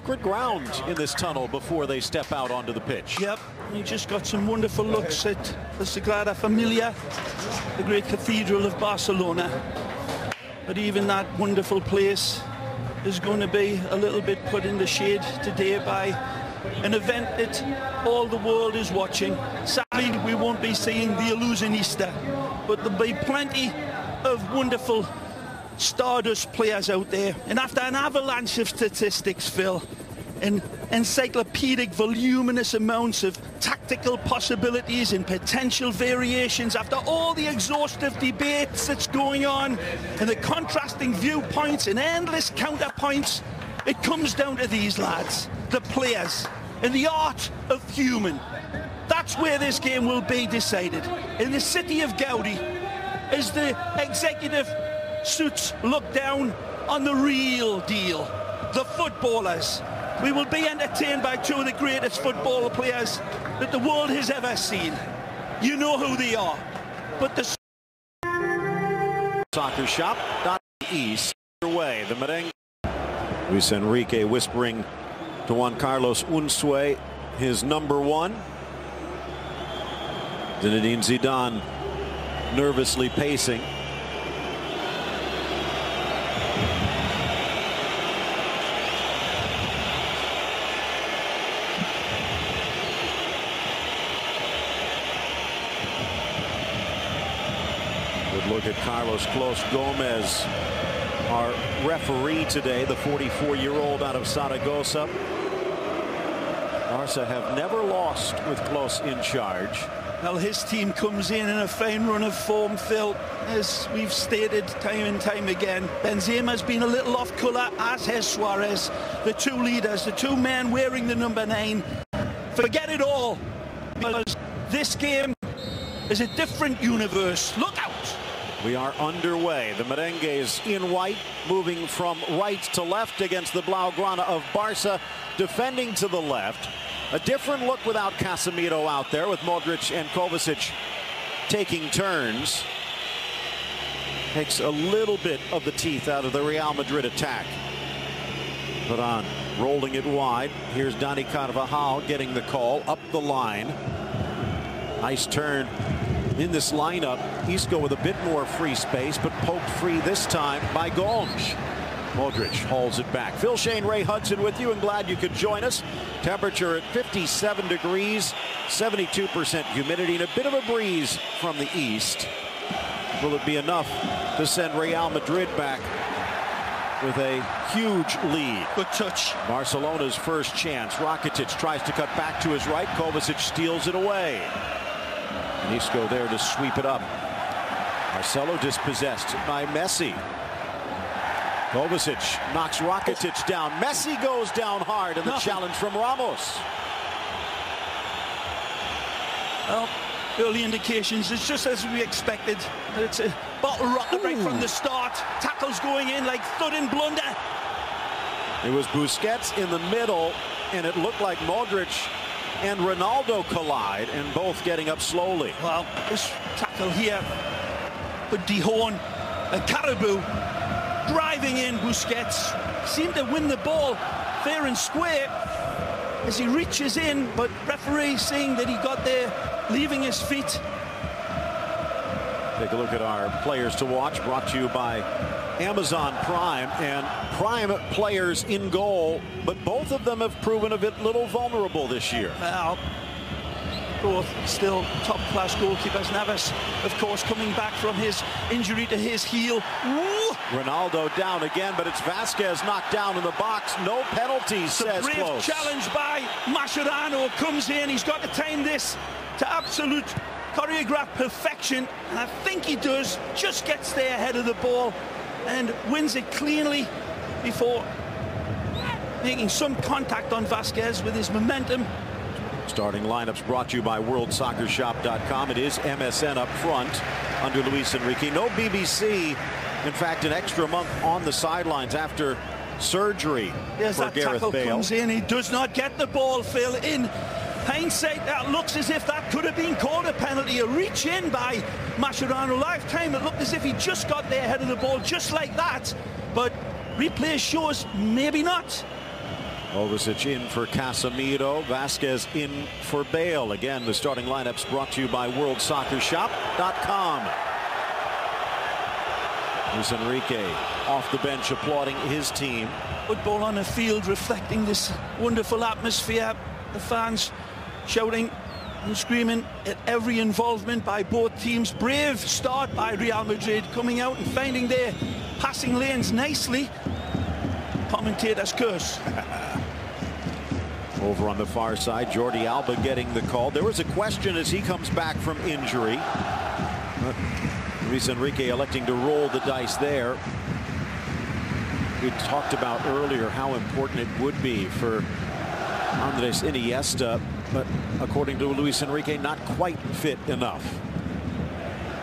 sacred ground in this tunnel before they step out onto the pitch. Yep, he just got some wonderful looks at the Sagrada Familia, the great cathedral of Barcelona. But even that wonderful place is going to be a little bit put in the shade today by an event that all the world is watching. Sadly, we won't be seeing the Illusionista, but there'll be plenty of wonderful Stardust players out there. And after an avalanche of statistics, Phil, and encyclopedic voluminous amounts of tactical possibilities and potential variations, after all the exhaustive debates that's going on and the contrasting viewpoints and endless counterpoints, it comes down to these lads, the players, and the art of human. That's where this game will be decided. In the city of Gaudi, as the executive suits look down on the real deal, the footballers. We will be entertained by two of the greatest football players that the world has ever seen. You know who they are. But the soccer shop east away. The merengue. Luis Enrique whispering to Juan Carlos Unzué, his number one. Zinedine Zidane nervously pacing. Look at Carlos Clos Gomez, our referee today, the 44-year-old out of Saragossa. Barca have never lost with Clos in charge. Well, his team comes in a fine run of form, Phil, as we've stated time and time again. Benzema's been a little off colour, as has Suarez. The two leaders, the two men wearing the number 9. Forget it all, because this game is a different universe. Look out! We are underway. The merengues in white, moving from right to left against the Blaugrana of Barca, defending to the left. A different look without Casemiro out there, with Modric and Kovacic taking turns. Takes a little bit of the teeth out of the Real Madrid attack. Varane rolling it wide. Here's Dani Carvajal getting the call up the line. Nice turn in this lineup. Isco with a bit more free space, but poked free this time by Gomes. Modric hauls it back. Phil Shane, Ray Hudson with you, and glad you could join us. Temperature at 57 degrees, 72% humidity, and a bit of a breeze from the east. Will it be enough to send Real Madrid back with a huge lead? Good touch. Barcelona's first chance. Rakitic tries to cut back to his right. Kovacic steals it away. And Isco there to sweep it up. Marcelo dispossessed by Messi. Kovacic knocks Rakitic down. Messi goes down hard, and the challenge from Ramos. Well, early indications, it's just as we expected. It's a bottle rocket right from the start. Tackles going in like thud and blunder. It was Busquets in the middle, and it looked like Modric and Ronaldo collide, and both getting up slowly. Well, this tackle here, but Dihorn and Caribou driving in. Busquets seemed to win the ball fair and square as he reaches in, but referee saying that he got there leaving his feet. Take a look at our players to watch, brought to you by Amazon Prime, and Prime players in goal, but both of them have proven a bit little vulnerable this year. Well, both still top-class goalkeepers. Navas, of course, coming back from his injury to his heel. Ooh. Ronaldo down again, but it's Vasquez knocked down in the box. No penalties, says Brave Close. Challenge by Mascherano comes in. He's got to time this to absolute choreographed perfection, and I think he does. Just gets there ahead of the ball and wins it cleanly before making some contact on Vasquez with his momentum. Starting lineups brought to you by WorldSoccerShop.com. It is MSN up front under Luis Enrique. No BBC. In fact, an extra month on the sidelines after surgery for Gareth Bale. Comes in. He does not get the ball, Phil. In hindsight, that looks as if that could have been called a penalty. A reach in by Mascherano. Lifetime, it looked as if he just got there ahead of the ball, just like that. But replay shows maybe not. Kovacic in for Casemiro. Vasquez in for Bale. Again, the starting lineups brought to you by WorldSoccerShop.com. Luis Enrique off the bench applauding his team. Football on the field reflecting this wonderful atmosphere. The fans shouting and screaming at every involvement by both teams. Brave start by Real Madrid, coming out and finding their passing lanes nicely. Commentator's curse. Over on the far side, Jordi Alba getting the call. There was a question as he comes back from injury. Luis Enrique electing to roll the dice there. We talked about earlier how important it would be for Andres Iniesta, but according to Luis Enrique, not quite fit enough.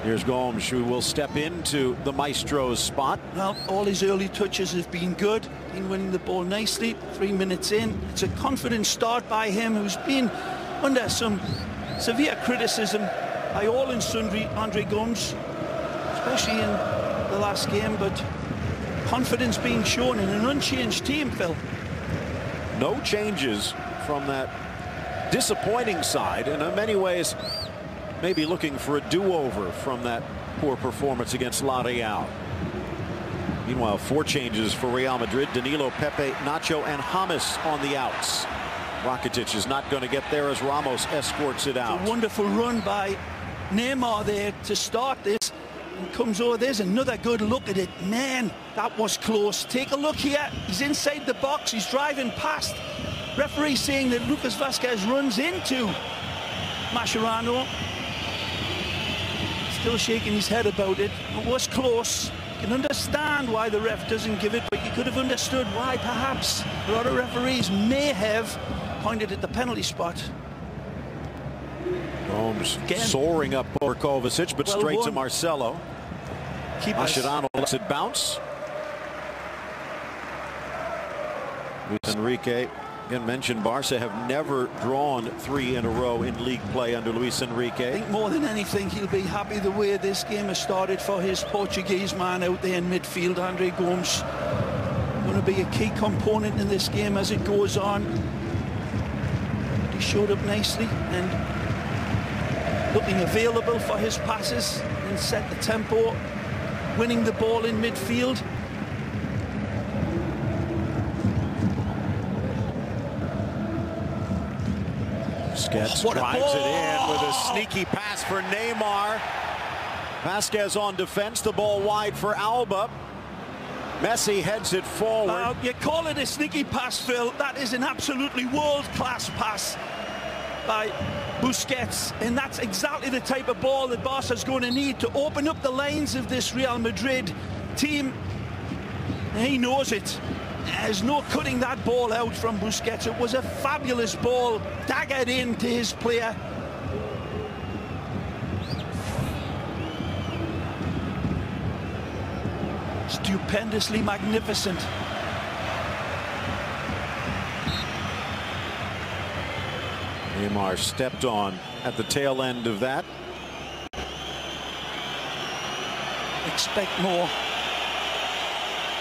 Here's Gomes, who will step into the maestro's spot. Well, all his early touches have been good. Been winning the ball nicely. 3 minutes in. It's a confident start by him, who's been under some severe criticism by all and sundry, Andre Gomes, especially in the last game, but confidence being shown in an unchanged team, Phil. No changes from that disappointing side, and in many ways maybe looking for a do-over from that poor performance against La Real. Meanwhile, 4 changes for Real Madrid. Danilo, Pepe, Nacho, and James on the outs. Rakitic is not going to get there as Ramos escorts it out. A wonderful run by Neymar there to start this. And comes over. There's another good look at it. Man, that was close. Take a look here. He's inside the box. He's driving past. Referee saying that Lucas Vasquez runs into Mascherano. Still shaking his head about it. It was close. You can understand why the ref doesn't give it, but you could have understood why perhaps a lot of referees may have pointed at the penalty spot. Gomes soaring up over Kovacic, but straight to Marcelo. Mascherano lets it bounce. Luis Enrique, again mentioned, Barca have never drawn 3 in a row in league play under Luis Enrique. I think more than anything he'll be happy the way this game has started for his Portuguese man out there in midfield, Andre Gomes. Going to be a key component in this game as it goes on. He showed up nicely and looking available for his passes and set the tempo, winning the ball in midfield. Busquets drives it in with a sneaky pass for Neymar. Vasquez on defense, the ball wide for Alba. Messi heads it forward. You call it a sneaky pass, Phil. That is an absolutely world-class pass by Busquets, and that's exactly the type of ball that Barca's going to need to open up the lines of this Real Madrid team. He knows it. There's no cutting that ball out from Busquets. It was a fabulous ball, daggered into his player. Stupendously magnificent. Neymar stepped on at the tail end of that. Expect more.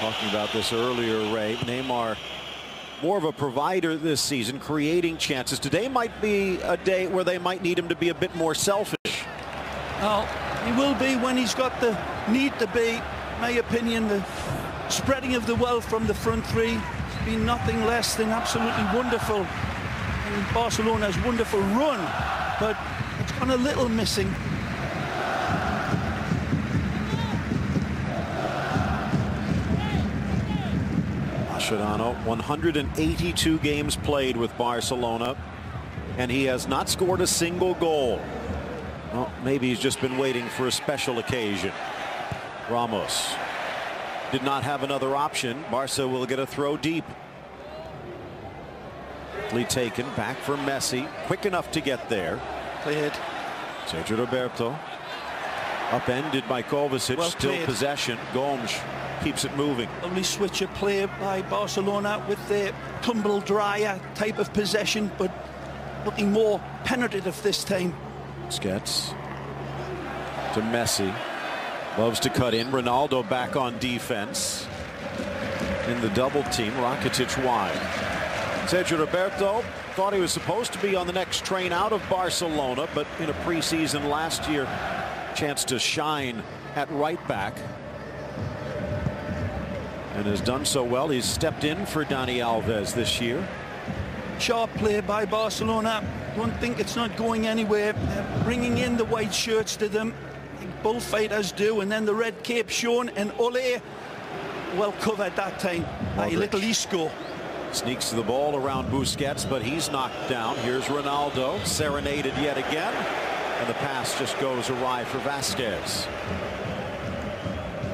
Talking about this earlier, Ray. Neymar, more of a provider this season, creating chances. Today might be a day where they might need him to be a bit more selfish. Well, he will be when he's got the need to be. In my opinion, the spreading of the wealth from the front three has been nothing less than absolutely wonderful. And Barcelona's wonderful run, but it's gone a little missing. Mascherano, 182 games played with Barcelona, and he has not scored a single goal. Well, maybe he's just been waiting for a special occasion. Ramos did not have another option. Barca will get a throw deep. Taken back for Messi, quick enough to get there. Cleared. Sergio Roberto upended by Kovacic. Well, still played. Possession. Gomes keeps it moving. Lovely switch of play by Barcelona with their tumble dryer type of possession, but looking more penetrative this time. Busquets to Messi. Loves to cut in. Ronaldo back on defense. In the double team, Rakitic wide. Sergio Roberto thought he was supposed to be on the next train out of Barcelona, but in a preseason last year, chance to shine at right back. And has done so well. He's stepped in for Dani Alves this year. Sharp play by Barcelona. Don't think it's not going anywhere. They're bringing in the white shirts to them, like bullfighters do, and then the red cape shown, and Ole well covered that time by little Isco. Sneaks the ball around Busquets, but he's knocked down. Here's Ronaldo, serenaded yet again, and the pass just goes awry for Vasquez.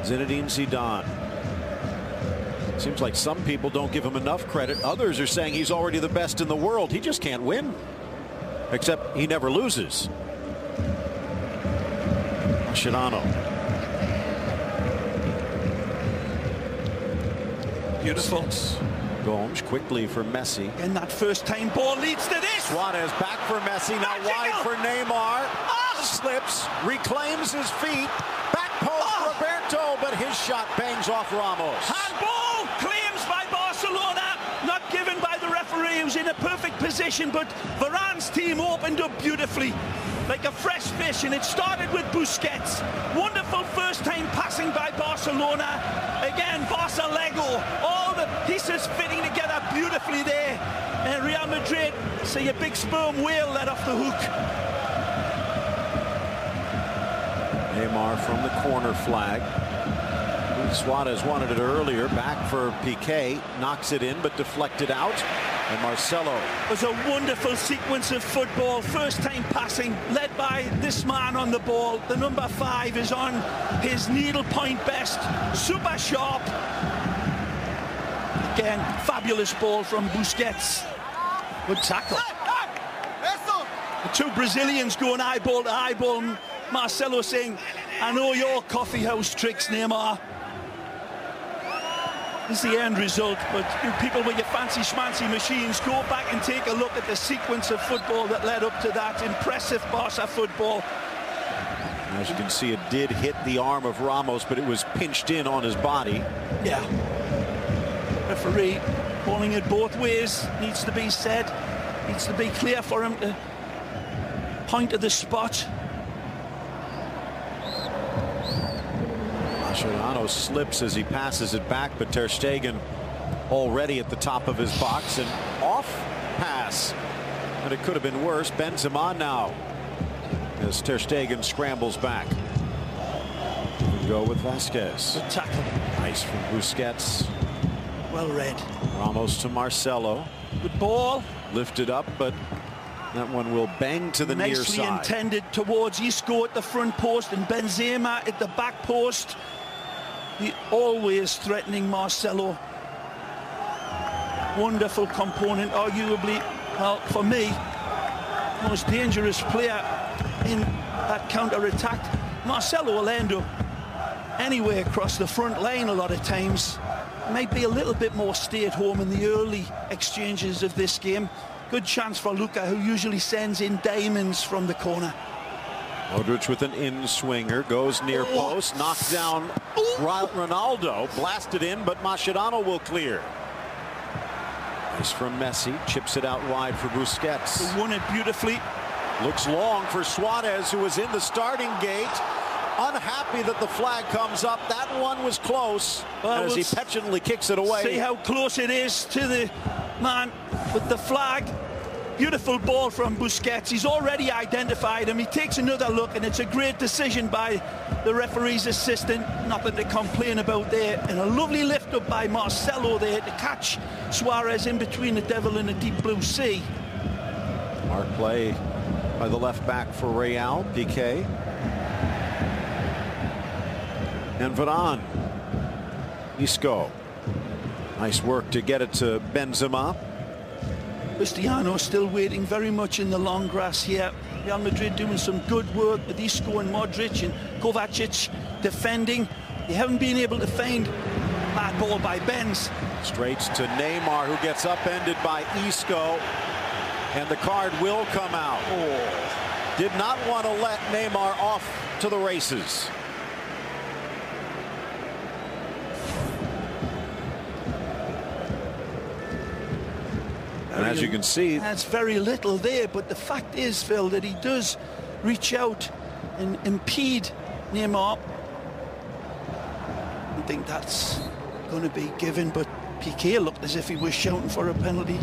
Zinedine Zidane. Seems like some people don't give him enough credit. Others are saying he's already the best in the world. He just can't win. Except he never loses. Mascherano. Beautiful. Gomes quickly for Messi. And that first time ball leads to this. Suarez back for Messi. Now wide for Neymar. Slips. Reclaims his feet. Back post Roberto. But his shot bangs off Ramos. Handball claims by Barcelona. Not given by the referee, who's in a perfect position. But Varane's team opened up beautifully. Like a fresh fish, and it started with Busquets. Wonderful first time passing by Barcelona. Again, Barca Lego. All the pieces fitting together beautifully there. And Real Madrid see a big sperm whale let off the hook. Neymar from the corner flag. Suarez wanted it earlier. Back for Piqué. Knocks it in, but deflected out. And Marcelo. It was a wonderful sequence of football. First time passing, led by this man on the ball. The number 5 is on his needlepoint best. Super sharp. Again, fabulous ball from Busquets. Good tackle. The two Brazilians going eyeball to eyeball. Marcelo saying, I know your coffee house tricks, Neymar. This is the end result, but you people with your fancy schmancy machines, go back and take a look at the sequence of football that led up to that. Impressive Barca football. As you can see, it did hit the arm of Ramos, but it was pinched in on his body. Yeah. Referee calling it both ways. Needs to be said. Needs to be clear for him to point to the spot. Mascherano slips as he passes it back, but Ter Stegen already at the top of his box, and off pass. And it could have been worse. Benzema now as Ter Stegen scrambles back. We go with Vasquez. Good tackle. Nice from Busquets. Well read. Ramos to Marcelo. Good ball. Lifted up, but that one will bang to the near side. Nicely intended towards Isco at the front post and Benzema at the back post. The always threatening Marcelo. Wonderful component, arguably, well, for me, most dangerous player in that counter-attack. Marcelo will end up anywhere across the front line a lot of times. Might be a little bit more stay at home in the early exchanges of this game. Good chance for Luka, who usually sends in diamonds from the corner. Modric with an in-swinger, goes near post, knocked down Ronaldo, blasted in, but Mascherano will clear. Nice from Messi, chips it out wide for Busquets. He won it beautifully. Looks long for Suarez, who was in the starting gate. Unhappy that the flag comes up. That one was close, well, as he petulantly kicks it away. See how close it is to the man with the flag. Beautiful ball from Busquets. He's already identified him. He takes another look, and it's a great decision by the referee's assistant. Nothing to complain about there. And a lovely lift up by Marcelo there to catch Suarez in between the devil and the deep blue sea. Smart play by the left back for Real, Piqué. And Varane. Isco. Nice work to get it to Benzema. Cristiano still waiting very much in the long grass here. Real Madrid doing some good work with Isco and Modric and Kovacic defending. They haven't been able to find that ball by Benz. Straight to Neymar, who gets upended by Isco. And the card will come out. Did not want to let Neymar off to the races. And as you can see, that's very little there, but the fact is, Phil, that he does reach out and impede Neymar. I think that's going to be given, but Piqué looked as if he was shouting for a penalty.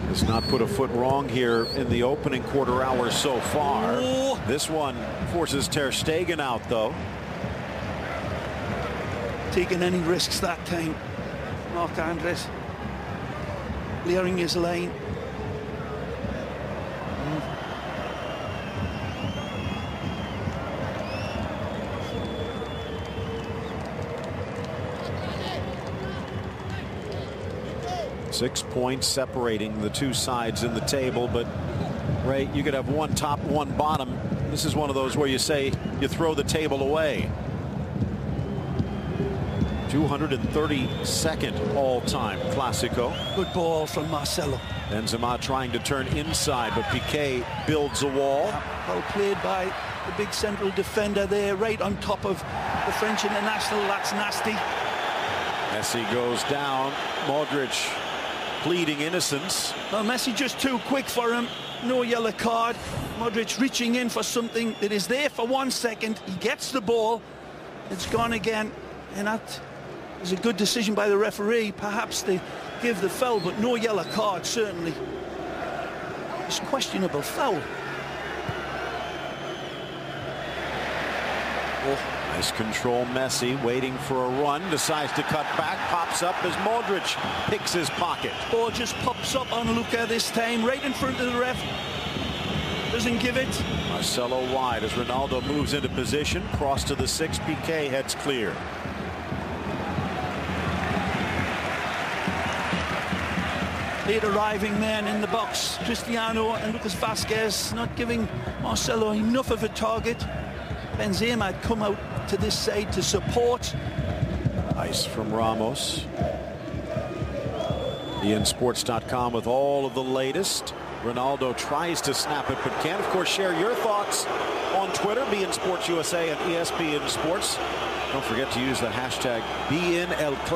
Has not put a foot wrong here in the opening quarter hour so far. Oh. This one forces Ter Stegen out, though. Taking any risks that time. Marc Andres clearing his lane. Six points separating the two sides in the table, but Ray, you could have one top, one bottom. This is one of those where you say you throw the table away. 232nd all-time Clásico. Good ball from Marcelo. Benzema trying to turn inside, but Piqué builds a wall. Well played by the big central defender there, right on top of the French international. That's nasty. Messi goes down. Modric pleading innocence. Well, Messi just too quick for him. No yellow card. Modric reaching in for something that is there for 1 second. He gets the ball. It's gone again. And that is a good decision by the referee. Perhaps they give the foul, but no yellow card, certainly. It's questionable foul. Oh, nice control. Messi waiting for a run, decides to cut back, pops up as Modric picks his pocket. Ball just pops up on Luka this time, right in front of the ref. Doesn't give it. Marcelo wide as Ronaldo moves into position. Cross to the 6. Piqué heads clear. Late arriving men in the box. Cristiano and Lucas Vázquez not giving Marcelo enough of a target. Benzema had come out to this side to support. Nice from Ramos. ENSports.com with all of the latest. Ronaldo tries to snap it, but can't. Of course, share your thoughts on Twitter, BeInSportsUSA and ESPN Sports. Don't forget to use the hashtag BeInElClásico.